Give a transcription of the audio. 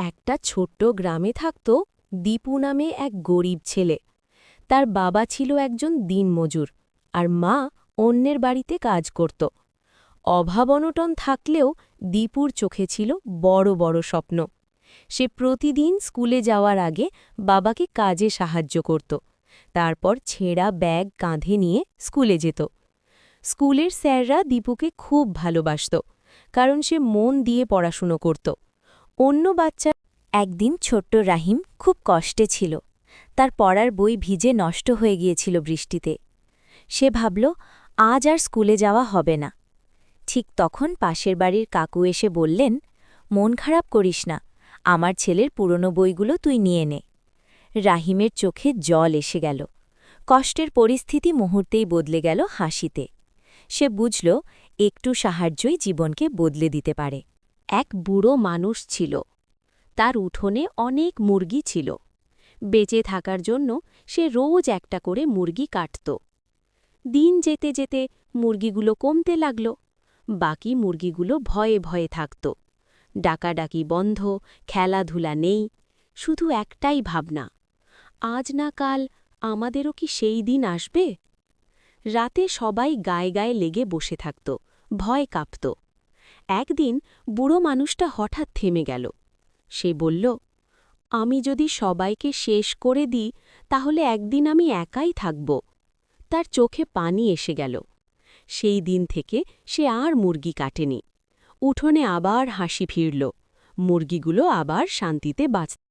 একটা ছোট্ট গ্রামে থাকত দীপু নামে এক গরিব ছেলে। তার বাবা ছিল একজন দিনমজুর আর মা অন্যের বাড়িতে কাজ করত। অভাব অনটন থাকলেও দীপুর চোখে ছিল বড় বড় স্বপ্ন। সে প্রতিদিন স্কুলে যাওয়ার আগে বাবাকে কাজে সাহায্য করত, তারপর ছেঁড়া ব্যাগ কাঁধে নিয়ে স্কুলে যেত। স্কুলের স্যাররা দীপুকে খুব ভালোবাসত, কারণ সে মন দিয়ে পড়াশুনো করত। অন্য বাচ্চা একদিন ছোট্ট রাহিম খুব কষ্টে ছিল। তার পড়ার বই ভিজে নষ্ট হয়ে গিয়েছিল বৃষ্টিতে। সে ভাবল, আজ আর স্কুলে যাওয়া হবে না। ঠিক তখন পাশের বাড়ির কাকু এসে বললেন, মন খারাপ করিস না, আমার ছেলের পুরনো বইগুলো তুই নিয়ে নে। রাহিমের চোখে জল এসে গেল। কষ্টের পরিস্থিতি মুহূর্তেই বদলে গেল হাসিতে। সে বুঝল, একটু সাহায্যই জীবনকে বদলে দিতে পারে। এক বুড়ো মানুষ ছিল। তার উঠোনে অনেক মুরগি ছিল। বেঁচে থাকার জন্য সে রোজ একটা করে মুরগি কাটত। দিন যেতে যেতে মুরগিগুলো কমতে লাগল। বাকি মুরগিগুলো ভয়ে ভয়ে থাকত। ডাকাডাকি বন্ধ, খেলাধুলা নেই, শুধু একটাই ভাবনা, আজ না কাল আমাদেরও কি সেই দিন আসবে? রাতে সবাই গায়ে গায়ে লেগে বসে থাকত, ভয় কাঁপত। একদিন বুড়ো মানুষটা হঠাৎ থেমে গেল। সে বলল, আমি যদি সবাইকে শেষ করে দিই, তাহলে একদিন আমি একাই থাকব। তার চোখে পানি এসে গেল। সেই দিন থেকে সে আর মুরগি কাটেনি। উঠোনে আবার হাসি ফিরল। মুরগিগুলো আবার শান্তিতে বাঁচত।